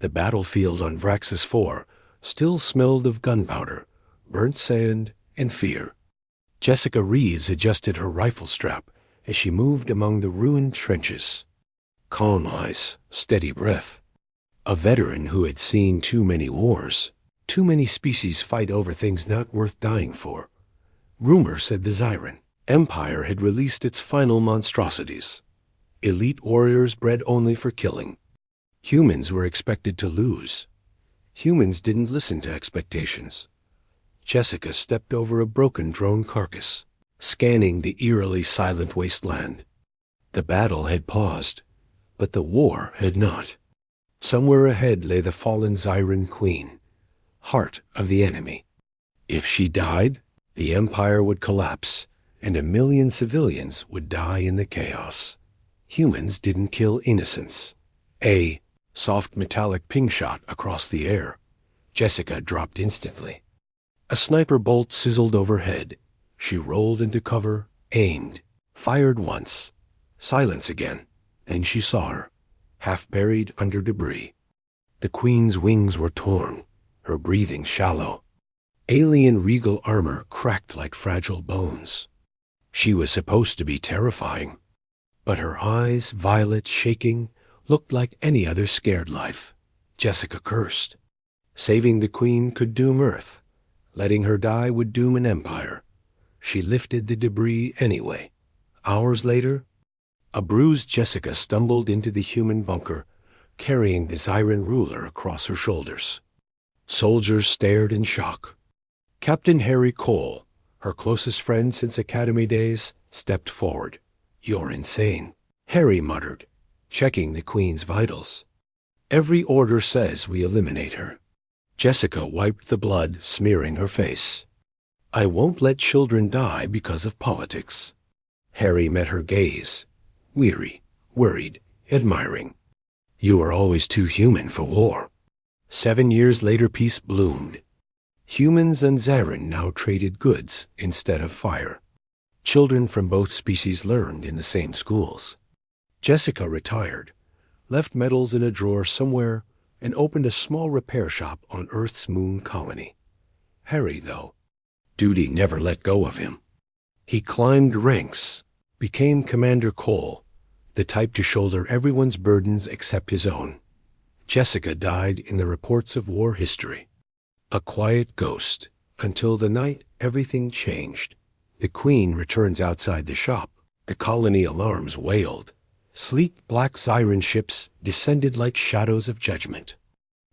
The battlefield on Vraxis 4 still smelled of gunpowder, burnt sand, and fear. Jessica Reeves adjusted her rifle strap as she moved among the ruined trenches. Calm eyes, steady breath. A veteran who had seen too many wars, too many species fight over things not worth dying for. Rumor said the Zyran Empire had released its final monstrosities. Elite warriors bred only for killing. Humans were expected to lose. Humans didn't listen to expectations. Jessica stepped over a broken drone carcass, scanning the eerily silent wasteland. The battle had paused, but the war had not. Somewhere ahead lay the fallen Zyran Queen, heart of the enemy. If she died, the Empire would collapse, and 1 million civilians would die in the chaos. Humans didn't kill innocents. A soft metallic ping shot across the air. Jessica dropped instantly. A sniper bolt sizzled overhead. She rolled into cover, aimed, fired once. Silence again, and she saw her, half buried under debris. The Queen's wings were torn, her breathing shallow. Alien regal armor cracked like fragile bones. She was supposed to be terrifying, but her eyes, violet, shaking, looked like any other scared life. Jessica cursed. Saving the Queen could doom Earth. Letting her die would doom an empire. She lifted the debris anyway. Hours later, a bruised Jessica stumbled into the human bunker, carrying the Zyran ruler across her shoulders. Soldiers stared in shock. Captain Harry Cole, her closest friend since academy days, stepped forward. "You're insane," Harry muttered, checking the Queen's vitals. "Every order says we eliminate her." Jessica wiped the blood smearing her face. "I won't let children die because of politics." Harry met her gaze, weary, worried, admiring. "You are always too human for war." 7 years later, peace bloomed. Humans and Zyran now traded goods instead of fire. Children from both species learned in the same schools. Jessica retired, left medals in a drawer somewhere, and opened a small repair shop on Earth's moon colony. Harry, though, duty never let go of him. He climbed ranks, became Commander Cole, the type to shoulder everyone's burdens except his own. Jessica died in the reports of war history. A quiet ghost, until the night everything changed. The Queen returns outside the shop. The colony alarms wailed. Sleek black Zyran ships descended like shadows of judgment.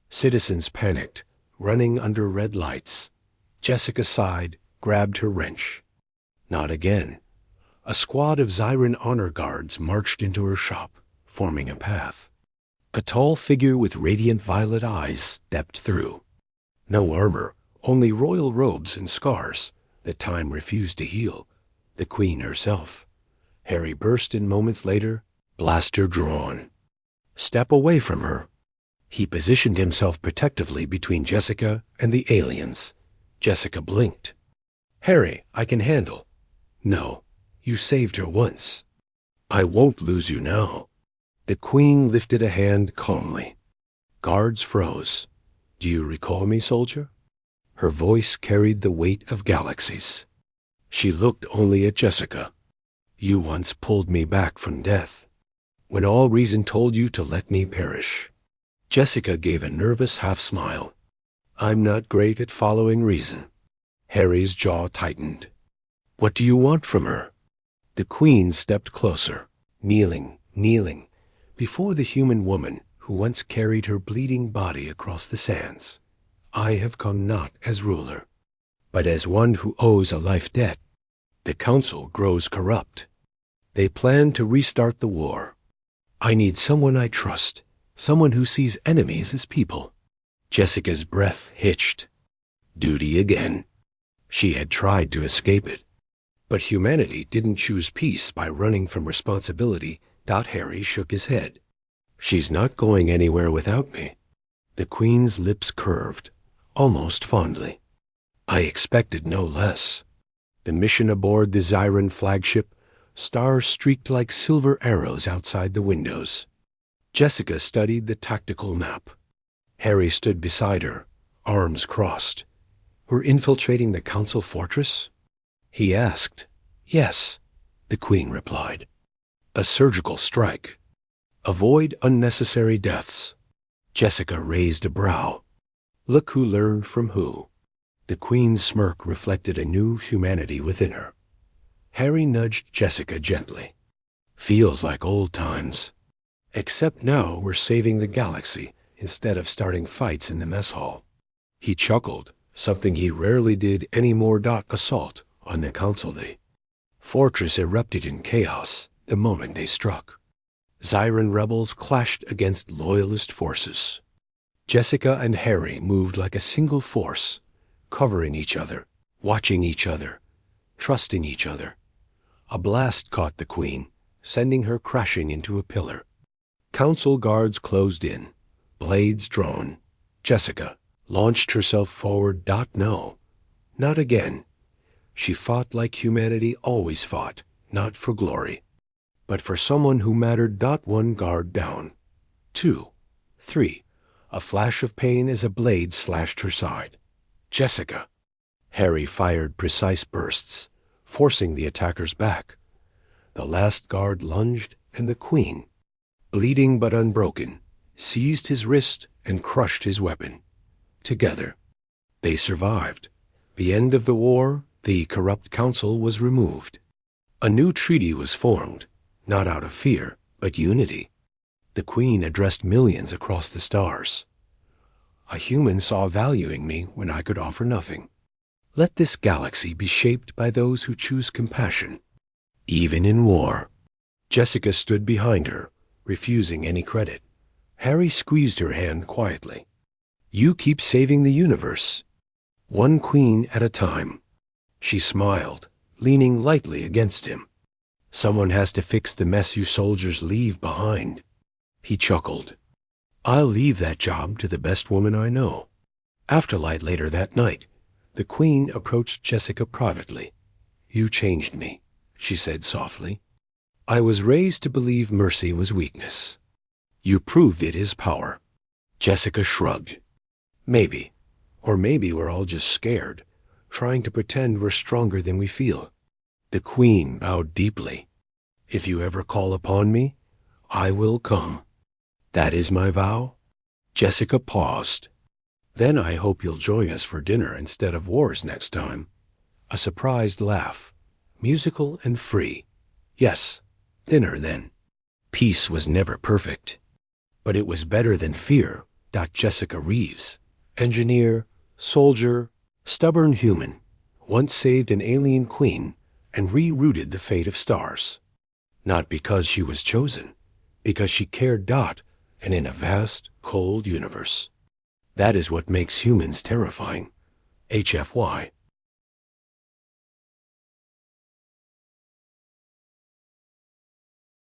Citizens panicked, running under red lights. Jessica sighed, grabbed her wrench. Not again. A squad of Zyran honor guards marched into her shop, forming a path. A tall figure with radiant violet eyes stepped through. No armor, only royal robes and scars that time refused to heal. The Queen herself. Harry burst in moments later, blaster drawn. "Step away from her." He positioned himself protectively between Jessica and the aliens. Jessica blinked. "Harry, I can handle." "No, you saved her once." "I won't lose you now." The Queen lifted a hand calmly. Guards froze. "Do you recall me, soldier?" Her voice carried the weight of galaxies. She looked only at Jessica. "You once pulled me back from death, when all reason told you to let me perish." Jessica gave a nervous half-smile. "I'm not great at following reason." Harry's jaw tightened. "What do you want from her?" The Queen stepped closer, kneeling, before the human woman who once carried her bleeding body across the sands. "I have come not as ruler, but as one who owes a life debt." The council grows corrupt. They plan to restart the war. "I need someone I trust, someone who sees enemies as people." Jessica's breath hitched. Duty again. She had tried to escape it. But humanity didn't choose peace by running from responsibility. Harry shook his head. "She's not going anywhere without me." The Queen's lips curved, almost fondly. "I expected no less." The mission aboard the Zyran flagship, stars streaked like silver arrows outside the windows. Jessica studied the tactical map. Harry stood beside her, arms crossed. "We're infiltrating the council fortress?" he asked. "Yes," the Queen replied. "A surgical strike. Avoid unnecessary deaths." Jessica raised a brow. Look who learned from who. The Queen's smirk reflected a new humanity within her. Harry nudged Jessica gently. "Feels like old times. Except now we're saving the galaxy instead of starting fights in the mess hall." He chuckled, something he rarely did any more. Assault on the council. The fortress erupted in chaos the moment they struck. Zyran rebels clashed against loyalist forces. Jessica and Harry moved like a single force, covering each other, watching each other, trusting each other. A blast caught the Queen, sending her crashing into a pillar. Council guards closed in, blades drawn. Jessica launched herself forward. No, not again. She fought like humanity always fought, not for glory, but for someone who mattered. One guard down. 2, 3. A flash of pain as a blade slashed her side. "Jessica!" Harry fired precise bursts, forcing the attackers back. The last guard lunged, and the Queen, bleeding but unbroken, seized his wrist and crushed his weapon. Together, they survived. The end of the war, the corrupt council was removed. A new treaty was formed, not out of fear, but unity. The Queen addressed millions across the stars. "A human saw value in me when I could offer nothing. Let this galaxy be shaped by those who choose compassion, even in war." Jessica stood behind her, refusing any credit. Harry squeezed her hand quietly. "You keep saving the universe, one queen at a time." She smiled, leaning lightly against him. "Someone has to fix the mess you soldiers leave behind." He chuckled. "I'll leave that job to the best woman I know." Afterlight later that night, the Queen approached Jessica privately. "You changed me," she said softly. "I was raised to believe mercy was weakness. You proved it is power." Jessica shrugged. "Maybe. Or maybe we're all just scared, trying to pretend we're stronger than we feel." The Queen bowed deeply. "If you ever call upon me, I will come. That is my vow." Jessica paused. "Then I hope you'll join us for dinner instead of wars next time." A surprised laugh, musical and free. "Yes, dinner then." Peace was never perfect, but it was better than fear. Jessica Reeves, engineer, soldier, stubborn human, once saved an alien queen and rerouted the fate of stars. Not because she was chosen, because she cared. And in a vast, cold universe. That is what makes humans terrifying. HFY.